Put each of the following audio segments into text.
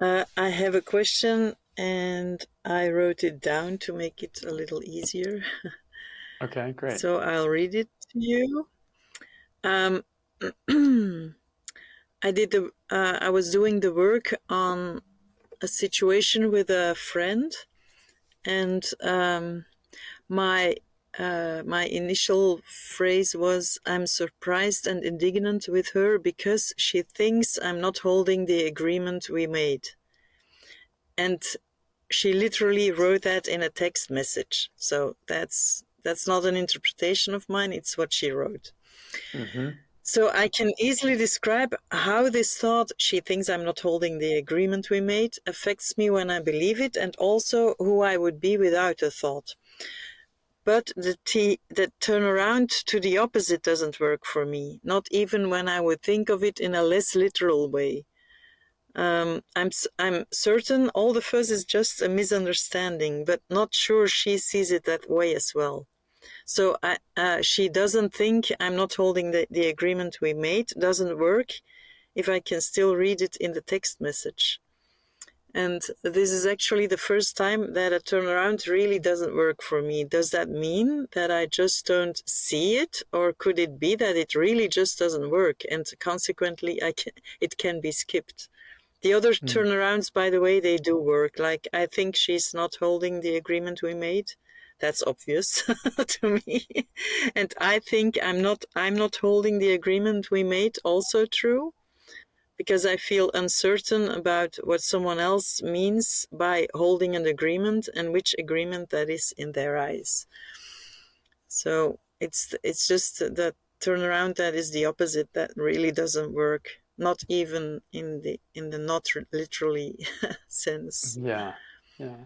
I have a question and I wrote it down to make it a little easier. Okay, great. So I'll read it to you. Um, I was doing the work on a situation with a friend, and my my initial phrase was, "I'm surprised and indignant with her because she thinks I'm not holding the agreement we made." And she literally wrote that in a text message. So that's not an interpretation of mine, it's what she wrote. Mm-hmm. So I can easily describe how this thought, "she thinks I'm not holding the agreement we made," affects me when I believe it, and also who I would be without the thought. But the turnaround to the opposite doesn't work for me, not even when I would think of it in a less literal way. I'm certain all the fuss is just a misunderstanding, but not sure she sees it that way as well. So she doesn't think I'm not holding the agreement we made doesn't work if I can still read it in the text message. And this is actually the first time that a turnaround really doesn't work for me. Does that mean that I just don't see it? Or could it be that it really just doesn't work and consequently it can be skipped? The other Mm. turnarounds, by the way, they do work. Like, I think she's not holding the agreement we made. That's obvious to me. And I think I'm not holding the agreement we made, also true, because I feel uncertain about what someone else means by holding an agreement and which agreement that is in their eyes. So it's just that turnaround that is the opposite that really doesn't work. Not even in the not literally sense. Yeah, yeah.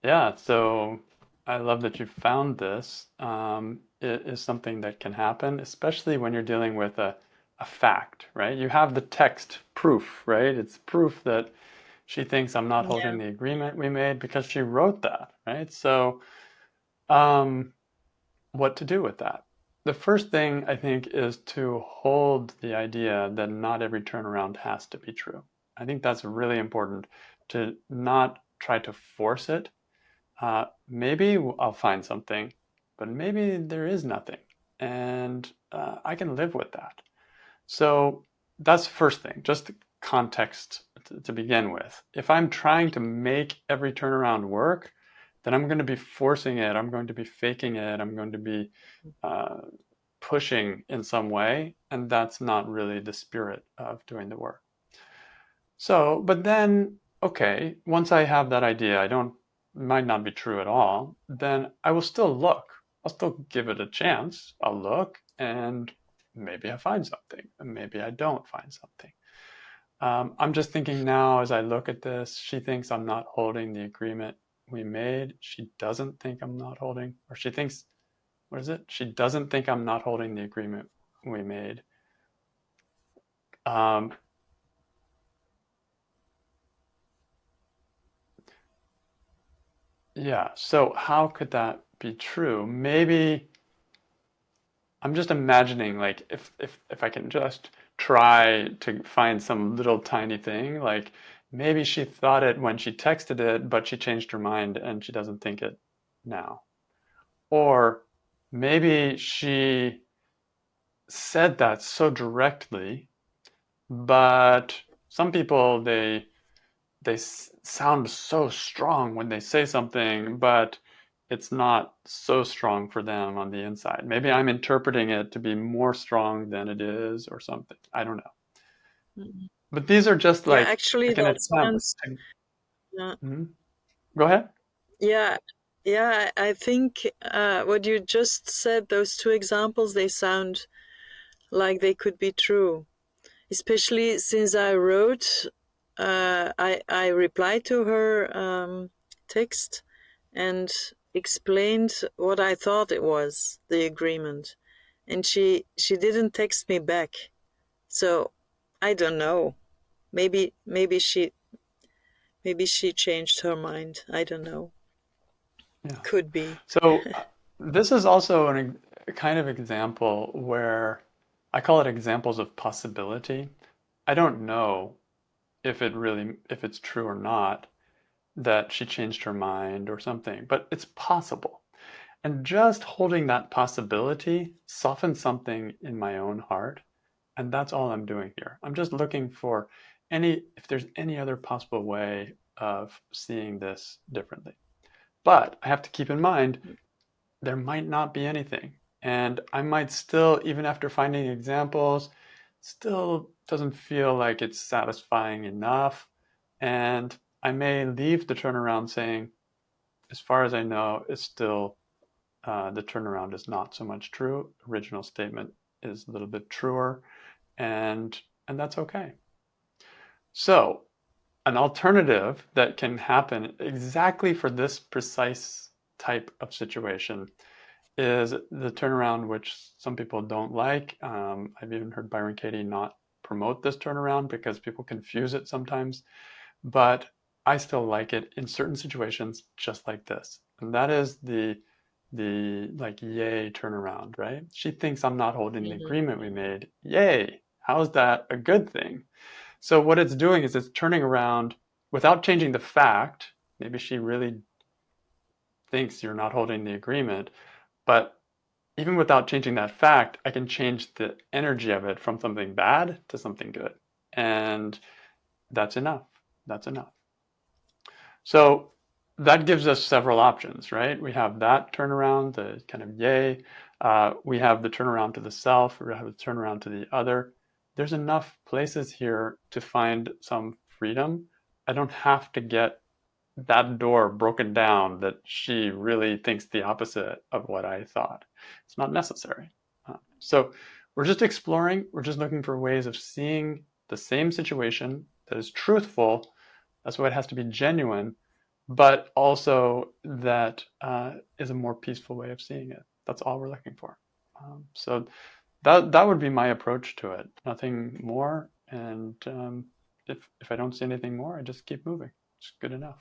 Yeah, so I love that you found this. It is something that can happen, especially when you're dealing with a fact, right? You have the text proof, right? It's proof that she thinks I'm not Yeah. holding the agreement we made because she wrote that, right? So, um, what to do with that? The first thing I think is to hold the idea that not every turnaround has to be true. I think that's really important to not try to force it. Maybe I'll find something, but maybe there is nothing, and I can live with that. So that's the first thing, just context to begin with. If I'm trying to make every turnaround work, then I'm going to be forcing it, I'm going to be faking it, I'm going to be uh, pushing in some way, and that's not really the spirit of doing the work. So, but then, okay, once I have that idea, I don't, might not be true at all, then I will still look. I'll still give it a chance. I'll look and maybe I find something, and maybe I don't find something. I'm just thinking now as I look at this, she thinks I'm not holding the agreement we made. She doesn't think I'm not holding, or she thinks, what is it? She doesn't think I'm not holding the agreement we made. Um, yeah, so how could that be true? Maybe I'm just imagining like if I can just try to find some little tiny thing, like maybe she thought it when she texted it, but she changed her mind and she doesn't think it now. Or maybe she said that so directly, but some people they sound so strong when they say something, but it's not so strong for them on the inside. Maybe I'm interpreting it to be more strong than it is or something. I don't know. Mhm. But these are just Yeah, actually, like an that attempt sounds. to. Uh, Mhm. Go ahead. yeah, yeah. I think what you just said, those two examples, they sound like they could be true. Especially since I wrote, I replied to her text and explained what I thought it was, the agreement, and she didn't text me back. So I don't know. Maybe she changed her mind. I don't know. Yeah. Could be. So this is also a kind of example where I call it examples of possibility. I don't know if it's true or not that she changed her mind or something, but it's possible. And just holding that possibility softens something in my own heart. And that's all I'm doing here. I'm just looking for if there's any other possible way of seeing this differently. But I have to keep in mind, there might not be anything. And I might still, even after finding examples, still doesn't feel like it's satisfying enough. And I may leave the turnaround saying, as far as I know, it's still the turnaround is not so much true. Original statement is a little bit truer, and and that's okay. So an alternative that can happen exactly for this precise type of situation is the turnaround, which some people don't like. I've even heard Byron Katie not promote this turnaround because people confuse it sometimes, but I still like it in certain situations just like this. And that is the like yay turnaround, right? She thinks I'm not holding the Mhm. agreement we made. Yay. How is that a good thing? So what it's doing is it's turning around without changing the fact. Maybe she really thinks you're not holding the agreement, but even without changing that fact, I can change the energy of it from something bad to something good. And that's enough. That's enough. So that gives us several options, right? We have that turnaround, the kind of yay. We have the turnaround to the self. We have the turnaround to the other. There's enough places here to find some freedom. I don't have to get that door broken down that she really thinks the opposite of what I thought. It's not necessary. So we're just exploring, we're just looking for ways of seeing the same situation that is truthful. That's why it has to be genuine, but also that is a more peaceful way of seeing it. That's all we're looking for. So that would be my approach to it. Nothing more. And if I don't see anything more, I just keep moving. It's good enough.